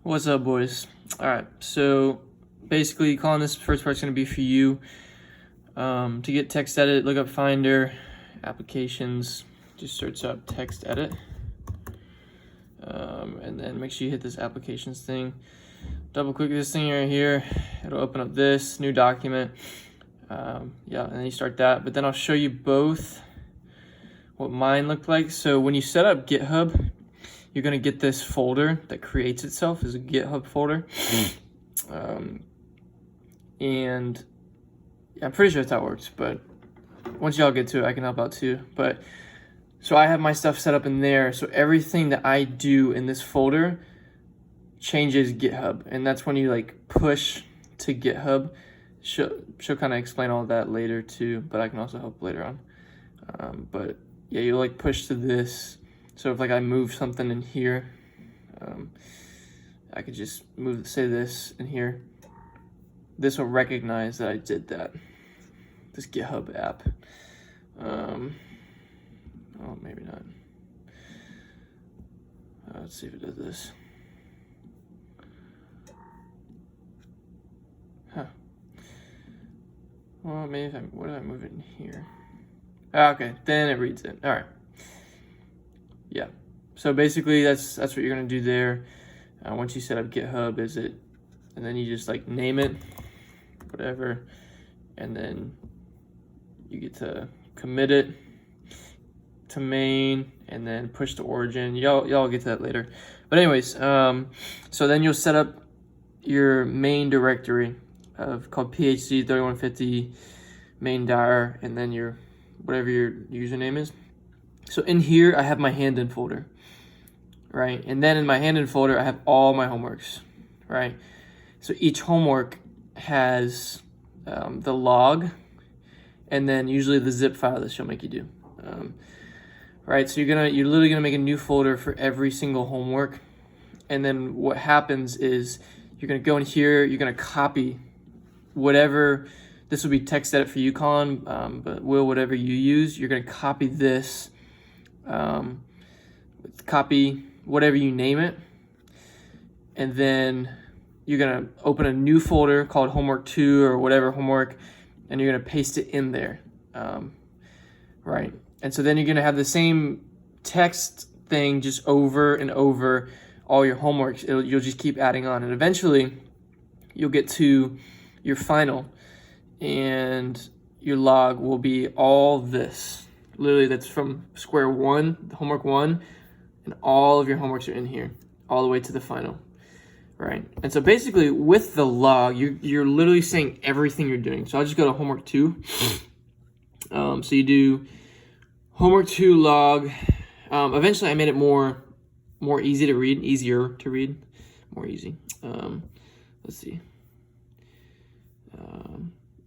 What's up, boys? All right, so basically calling this first part's going to be for you. To get text edit, look up Finder, applications, just search up text edit. And then make sure you hit this applications thing. Double click this thing right here. It'll open up this new document. Yeah, and then you start that. But then I'll show you both what mine looked like. So when you set up GitHub, you're gonna get this folder that creates itself as a GitHub folder. And I'm pretty sure that's how it works, but once y'all get to it, I can help out too. But so I have my stuff set up in there. So everything that I do in this folder changes GitHub. And that's when you like push to GitHub. She'll kind of explain all that later too, but I can also help later on. But yeah, you like push to this. So if like I move something in here, I could just move, say this in here. This will recognize that I did that. This GitHub app. Oh, maybe not. Let's see if it does this. Huh. Well, maybe if what if I move it in here? Okay, then it reads it. All right. Yeah. So basically, that's what you're gonna do there. Once you set up GitHub, and then you just like name it, whatever, and then you get to commit it to main, and then push to origin. Y'all get to that later. But anyways, so then you'll set up your main directory called PHZ 3150 main dir, and then your whatever your username is. So in here, I have my hand-in folder, right? And then in my hand-in folder, I have all my homeworks, right? So each homework has the log, and then usually the zip file that she'll make you do. Right, so you're literally gonna make a new folder for every single homework, and then what happens is you're gonna go in here, you're gonna copy whatever. This will be text edit for you, Colin, but whatever you use, you're gonna copy this, copy whatever you name it, and then you're gonna open a new folder called homework 2 or whatever homework, and you're gonna paste it in there, right? And so then you're gonna have the same text thing just over and over all your homeworks. You'll just keep adding on, and eventually you'll get to your final, and your log will be all this. Literally, that's from square one, homework 1, and all of your homeworks are in here, all the way to the final, right? And so basically, with the log, you're literally saying everything you're doing. So I'll just go to homework 2. So you do homework 2 log. Eventually, I made it more easier to read, more easy. Let's see.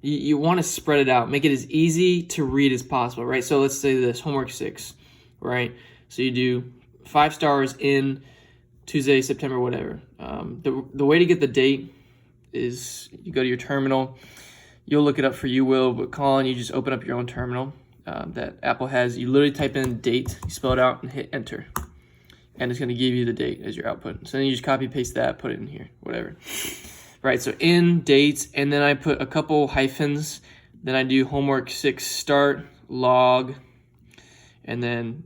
You want to spread it out, make it as easy to read as possible, right? So let's say this homework 6, right? So you do 5 stars in Tuesday, September, whatever. The way to get the date is you go to your terminal. You'll look it up for you, Will, but Colin, you just open up your own terminal that Apple has. You literally type in date, you spell it out, and hit enter. And it's going to give you the date as your output. So then you just copy, paste that, put it in here, whatever. Right, so in dates, and then I put a couple hyphens. Then I do homework 6 start, log, and then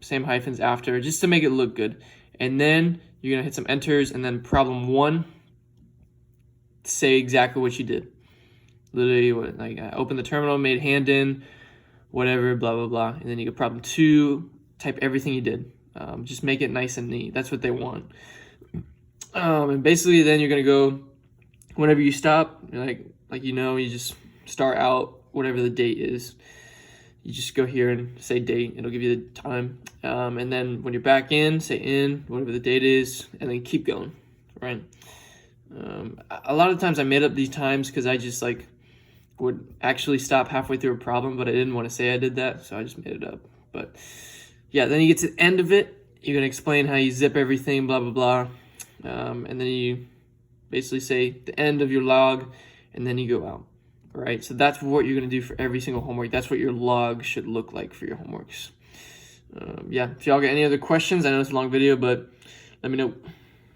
same hyphens after, just to make it look good. And then you're going to hit some enters, and then problem 1, say exactly what you did. Literally, like I opened the terminal, made hand in, whatever, blah, blah, blah. And then you go problem 2, type everything you did. Just make it nice and neat. That's what they want. And basically then you're going to go, whenever you stop, you just start out whatever the date is. You just go here and say date. It'll give you the time. And then when you're back in, say in, whatever the date is, and then keep going, right? A lot of times I made up these times because I just would actually stop halfway through a problem, but I didn't want to say I did that, so I just made it up. But yeah, then you get to the end of it. You're going to explain how you zip everything, blah, blah, blah. And then you basically say the end of your log, and then you go out, right? So that's what you're going to do for every single homework. That's what your log should look like for your homeworks. Yeah, if y'all got any other questions, I know it's a long video, but let me know.